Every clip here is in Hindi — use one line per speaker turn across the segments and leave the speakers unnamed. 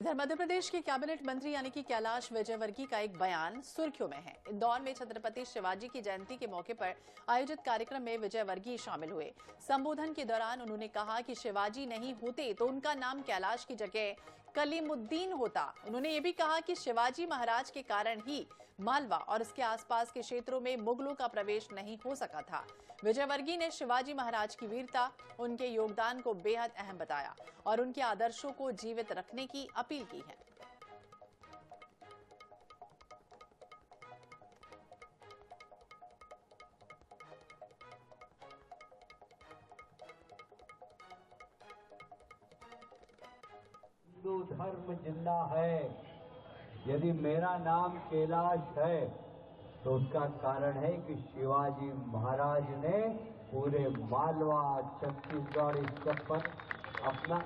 इधर मध्य प्रदेश के कैबिनेट मंत्री यानी कि कैलाश विजयवर्गीय का एक बयान सुर्खियों में है। इंदौर में छत्रपति शिवाजी की जयंती के मौके पर आयोजित कार्यक्रम में विजयवर्गीय शामिल हुए। संबोधन के दौरान उन्होंने कहा कि शिवाजी नहीं होते तो उनका नाम कैलाश की जगह कलीमुद्दीन होता। उन्होंने ये भी कहा कि शिवाजी महाराज के कारण ही मालवा और उसके आसपास के क्षेत्रों में मुगलों का प्रवेश नहीं हो सका था। विजयवर्गीय ने शिवाजी महाराज की वीरता, उनके योगदान को बेहद अहम बताया और उनके आदर्शों को जीवित रखने की अपील की है।
हिंदू धर्म जिंदा है। यदि मेरा नाम कैलाश है तो उसका कारण है कि शिवाजी महाराज ने पूरे मालवा, छत्तीसगढ़, इस सब पर अपना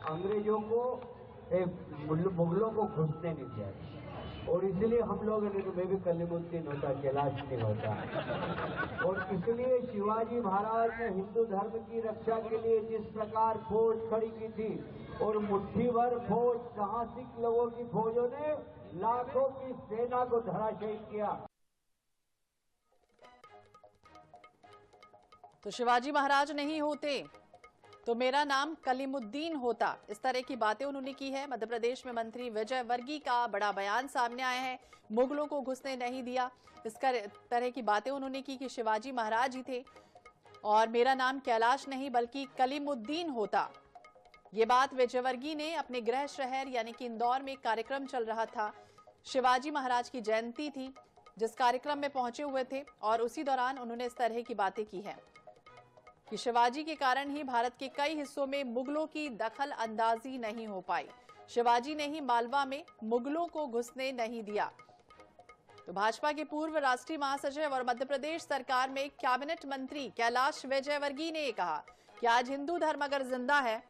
अंग्रेजों को, मुगलों को घुसने नहीं दिया। और इसलिए हम लोग मैं भी कलीमुद्दीन होता, कैलाश नहीं होता। और इसलिए शिवाजी महाराज ने हिंदू धर्म की रक्षा के लिए जिस प्रकार फौज खड़ी की थी, और मुट्ठी भर फौज, साहसिक लोगों की फौजों ने लाखों की सेना को धराशायी किया।
तो शिवाजी महाराज नहीं होते तो मेरा नाम कलीमुद्दीन होता। इस तरह की बातें उन्होंने की है। मध्य प्रदेश में मंत्री विजयवर्गीय का बड़ा बयान सामने आया है। मुगलों को घुसने नहीं दिया, इस तरह की बातें उन्होंने की कि शिवाजी महाराज ही थे और मेरा नाम कैलाश नहीं बल्कि कलीमुद्दीन होता। ये बात विजयवर्गीय ने अपने गृह शहर यानी कि इंदौर में एक कार्यक्रम चल रहा था। शिवाजी महाराज की जयंती थी, जिस कार्यक्रम में पहुंचे हुए थे और उसी दौरान उन्होंने इस तरह की बातें की है कि शिवाजी के कारण ही भारत के कई हिस्सों में मुगलों की दखल अंदाजी नहीं हो पाई। शिवाजी ने ही मालवा में मुगलों को घुसने नहीं दिया। तो भाजपा के पूर्व राष्ट्रीय महासचिव और मध्य प्रदेश सरकार में कैबिनेट मंत्री कैलाश विजयवर्गीय ने कहा कि आज हिंदू धर्म अगर जिंदा है।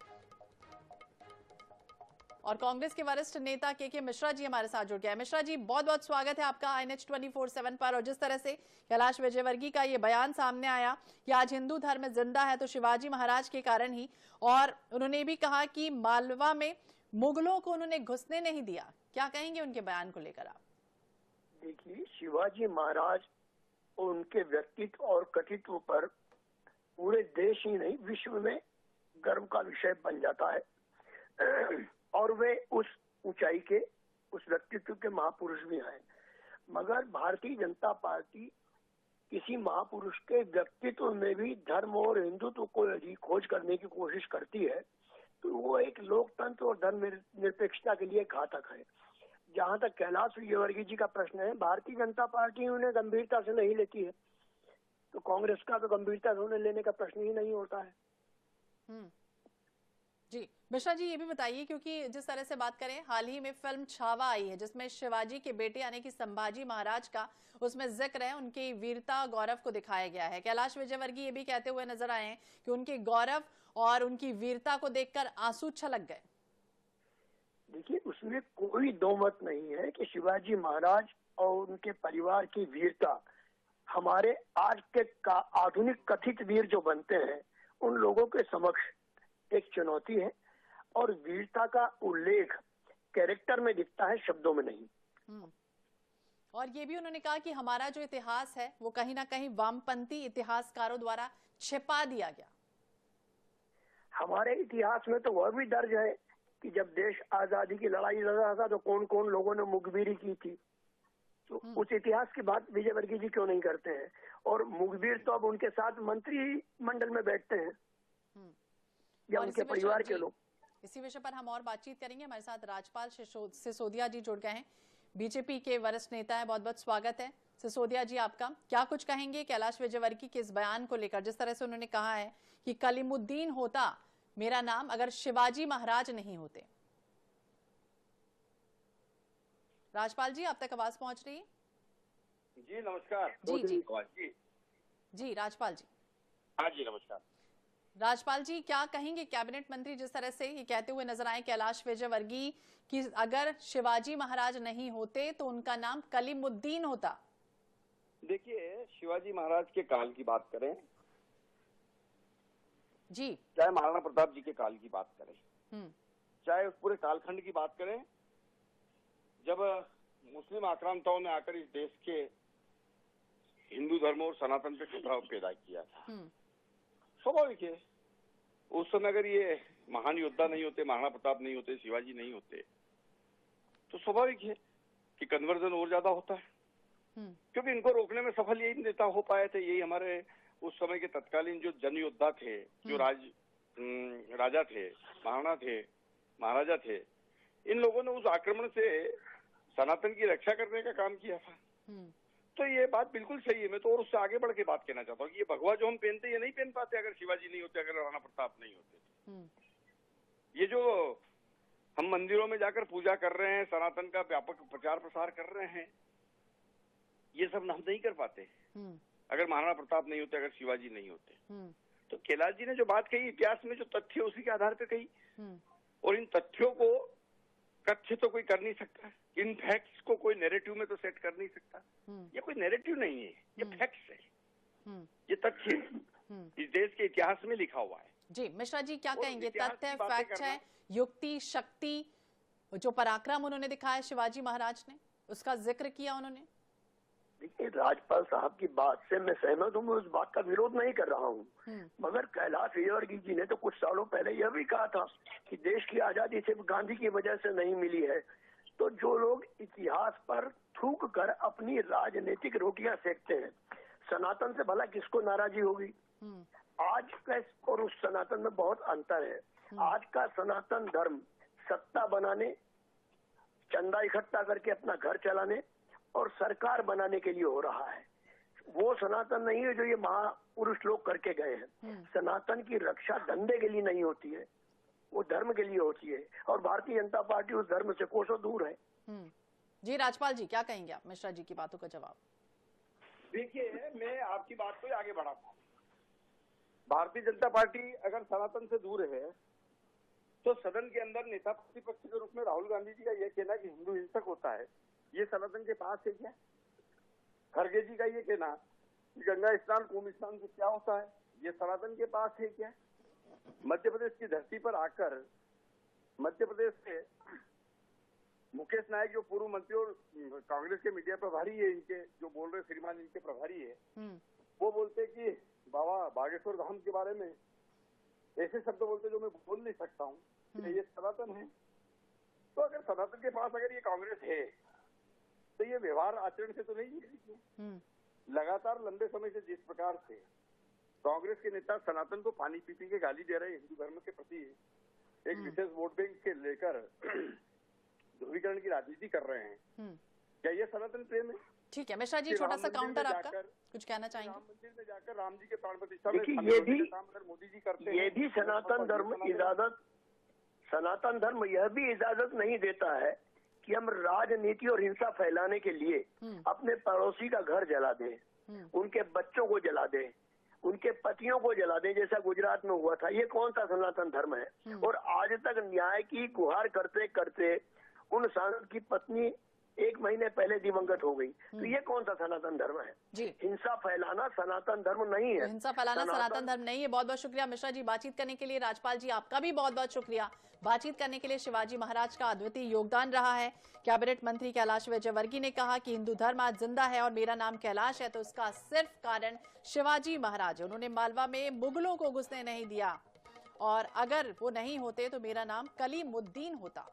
और कांग्रेस के वरिष्ठ नेता के मिश्रा जी हमारे साथ जुड़ गए हैं। मिश्रा जी, बहुत बहुत स्वागत है आपका INH 24/7 पर। और जिस तरह से कैलाश विजयवर्गीय का ये बयान सामने आया कि आज हिंदू धर्म जिंदा है तो शिवाजी महाराज के कारण ही, और उन्होंने ये भी कहा कि मालवा में मुगलों को उन्होंने घुसने नहीं दिया, क्या कहेंगे उनके बयान को लेकर आप?
देखिए, शिवाजी महाराज और उनके व्यक्तित्व और कृतित्व पर पूरे देश ही नहीं विश्व में गर्व का विषय बन जाता है। और वे उस ऊंचाई के, उस व्यक्तित्व के महापुरुष भी हैं। मगर भारतीय जनता पार्टी किसी महापुरुष के व्यक्तित्व में भी धर्म और हिंदुत्व को यदि खोज करने की कोशिश करती है तो वो एक लोकतंत्र और धर्म निरपेक्षता के लिए घातक है। जहां तक कैलाश विजयवर्गीय जी का प्रश्न है, भारतीय जनता पार्टी उन्हें गंभीरता से नहीं लेती है, तो कांग्रेस का तो गंभीरता से उन्हें लेने का प्रश्न ही नहीं होता है।
जी मिश्रा जी, ये भी बताइए, क्योंकि जिस तरह से बात करें, हाल ही में फिल्म छावा आई है जिसमें शिवाजी के बेटे यानी कि संभाजी महाराज का उसमें जिक्र है, उनकी वीरता गौरव को दिखाया गया है। कैलाश विजयवर्गीय ये भी कहते हुए नजर आए हैं कि उनके गौरव और उनकी वीरता को देखकर आंसू छलक गए।
देखिए, उसमें कोई दो मत नहीं है कि शिवाजी महाराज और उनके परिवार की वीरता हमारे आज के आधुनिक कथित वीर जो बनते हैं उन लोगों के समक्ष एक चुनौती है। और वीरता का उल्लेख कैरेक्टर में दिखता है, शब्दों में नहीं।
और ये भी उन्होंने कहा कि हमारा जो इतिहास है वो कहीं ना कहीं वामपंथी इतिहासकारों द्वारा छिपा दिया गया।
हमारे इतिहास में तो वह भी दर्ज है कि जब देश आजादी की लड़ाई लड़ रहा था तो कौन कौन लोगों ने मुखबिरी की थी। तो उस इतिहास की बात विजयवर्गीय जी क्यों नहीं करते हैं? और मुखबिर तो अब उनके साथ मंत्री मंडल में बैठते हैं या उनके परिवार के लोग।
इसी विषय पर हम और बातचीत करेंगे। हमारे साथ राजपाल सिसोदिया जी जुड़ गए हैं, बीजेपी के वरिष्ठ नेता है। बहुत बहुत स्वागत है सिसोदिया जी आपका। क्या कुछ कहेंगे कैलाश विजयवर्गीय के इस बयान को लेकर, जिस तरह से उन्होंने कहा है कि कलीमुद्दीन होता मेरा नाम अगर शिवाजी महाराज नहीं होते? राजपाल जी, आप तक आवाज पहुंच रही है?
जी नमस्कार।
जी राजपाल जी।
हाँ जी नमस्कार।
राजपाल जी, क्या कहेंगे कैबिनेट मंत्री जिस तरह से ये कहते हुए नजर आए कैलाश विजयवर्गीय कि अगर शिवाजी महाराज नहीं होते तो उनका नाम कलीमुद्दीन होता?
देखिए, शिवाजी महाराज के काल की बात करें
जी,
चाहे महाराणा प्रताप जी के काल की बात करें, चाहे उस पूरे कालखंड की बात करें जब मुस्लिम आक्रांताओं ने आकर इस देश के हिंदू धर्म और सनातन पे खतरा पैदा किया था। स्वाभाविक है, उस समय अगर ये महान योद्धा नहीं होते, महाराणा प्रताप नहीं होते, शिवाजी नहीं होते, तो स्वाभाविक है कि कन्वर्जन और ज्यादा होता है। क्योंकि इनको रोकने में सफल यही नेता हो पाए थे, यही हमारे उस समय के तत्कालीन जो जन योद्धा थे, जो राजा थे, महाराणा थे, महाराजा थे, इन लोगों ने उस आक्रमण से सनातन की रक्षा करने का काम किया था। तो ये बात बिल्कुल सही है। मैं तो और उससे आगे बढ़ के बात कहना चाहता हूँ कि ये भगवा जो हम पहनते ये नहीं पहन पाते अगर शिवाजी नहीं होते, अगर राणा प्रताप नहीं होते। ये जो हम मंदिरों में जाकर पूजा कर रहे हैं, सनातन का व्यापक प्रचार प्रसार कर रहे हैं, ये सब हम नहीं कर पाते अगर महाराणा प्रताप नहीं होते, अगर शिवाजी नहीं होते। तो कैलाश जी ने जो बात कही, इतिहास में जो तथ्य उसी के आधार पर कही, और इन तथ्यों को कथ्य तो कोई कर नहीं सकता, इन फैक्ट्स को कोई नैरेटिव में तो सेट कर नहीं सकता। ये कोई नैरेटिव नहीं है, ये फैक्ट्स है, ये तथ्य इस देश के इतिहास में लिखा हुआ है।
जी मिश्रा जी क्या कहेंगे? तथ्य, फैक्ट है, युक्ति, शक्ति, जो पराक्रम उन्होंने दिखाया शिवाजी महाराज ने, उसका जिक्र किया उन्होंने।
देखिए, राजपाल साहब की बात से मैं सहमत हूँ, मैं उस बात का विरोध नहीं कर रहा हूँ, मगर कैलाश विजयवर्गीय जी ने तो कुछ सालों पहले यह भी कहा था कि देश की आजादी सिर्फ गांधी की वजह से नहीं मिली है। तो जो लोग इतिहास पर थूक कर अपनी राजनीतिक रोटियां सेकते हैं, सनातन से भला किसको नाराजगी होगी? आज का और उस सनातन में बहुत अंतर है। आज का सनातन धर्म सत्ता बनाने, चंदा इकट्ठा करके अपना घर चलाने और सरकार बनाने के लिए हो रहा है। वो सनातन नहीं है जो ये महापुरुष लोग करके गए हैं। सनातन की रक्षा धंधे के लिए नहीं होती है, वो धर्म के लिए होती है, और भारतीय जनता पार्टी उस धर्म से कोसों दूर है।
जी राजपाल जी क्या कहेंगे आप मिश्रा जी की बातों का जवाब?
देखिए, मैं आपकी बात को आगे बढ़ाता हूँ। भारतीय जनता पार्टी अगर सनातन से दूर है तो सदन के अंदर नेता प्रतिपक्ष के रूप में राहुल गांधी जी का यह कहना कि हिंदू हिंसक होता है, ये सनातन के पास है क्या? खड़गे जी का ये कहना कि गंगा स्नान कुंभ स्नान से क्या होता है, ये सनातन के पास है क्या? मध्य प्रदेश की धरती पर आकर मध्य प्रदेश से मुकेश नायक जो पूर्व मंत्री और कांग्रेस के मीडिया प्रभारी है, इनके जो बोल रहे श्रीमान इनके प्रभारी है, वो बोलते कि बाबा बागेश्वर धाम के बारे में ऐसे शब्द बोलते जो मैं बोल नहीं सकता हूँ, ये सनातन है। तो अगर सनातन के पास अगर ये कांग्रेस है तो ये व्यवहार आचरण से तो नहीं है। लगातार लंबे समय से जिस प्रकार से कांग्रेस के नेता सनातन को पानी पी पी के गाली दे रहे हैं, हिंदू धर्म के प्रति एक विशेष वोट बैंक के लेकर ध्रुवीकरण की राजनीति कर रहे हैं, क्या ये सनातन प्रेम है?
ठीक है मिश्रा जी, छोटा सा काउंटर आपका, कुछ कहना चाहेंगे?
राम मंदिर में जाकर राम जी के प्राण प्रतिष्ठा में मोदी जी करते हैं,
ये भी सनातन धर्म इजाजत, सनातन धर्म यह भी इजाजत नहीं देता है कि हम राजनीति और हिंसा फैलाने के लिए अपने पड़ोसी का घर जला दें, उनके बच्चों को जला दें, उनके पतियों को जला दें, जैसा गुजरात में हुआ था। ये कौन सा सनातन धर्म है? और आज तक न्याय की गुहार करते करते उन सांसद की पत्नी 1 महीने पहले दिवंगत हो गई। तो ये कौन सा सनातन धर्म है? हिंसा फैलाना सनातन धर्म नहीं है।
हिंसा फैलाना सनातन धर्म नहीं है। बहुत बहुत शुक्रिया मिश्रा जी बातचीत करने के लिए। राजपाल जी आपका भी बहुत बहुत शुक्रिया बातचीत करने के लिए। शिवाजी महाराज का अद्वितीय योगदान रहा है। कैबिनेट मंत्री कैलाश विजयवर्गीय ने कहा कि हिंदू धर्म आज जिंदा है और मेरा नाम कैलाश है, तो इसका सिर्फ कारण शिवाजी महाराज है। उन्होंने मालवा में मुगलों को घुसने नहीं दिया, और अगर वो नहीं होते तो मेरा नाम कलीमुद्दीन होता।